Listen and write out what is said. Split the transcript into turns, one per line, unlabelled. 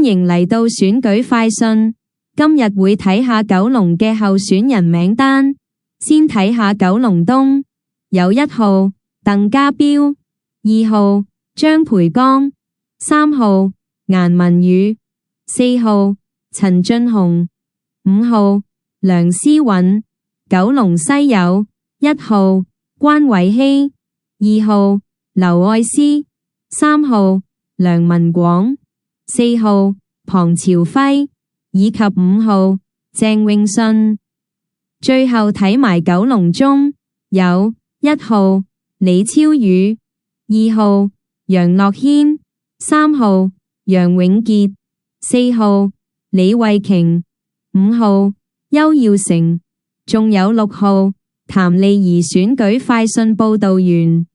歡迎嚟到選舉快訊。今日會睇下九龍嘅候選人名單。先睇下九龍東，有1號鄧家彪、2號張培剛、3號顏文宇、4號陳俊雄、5號梁思韻。九龍西有1號關偉希、2號劉愛詩、3號梁文廣、4號龐朝輝以及5號鄭泳舜。最後睇埋九龍中，有1號李超宇、2號楊樂軒、3號楊永傑、4號李慧瓊、5號邱耀成，仲有6號譚麗儀。選舉快訊報道完。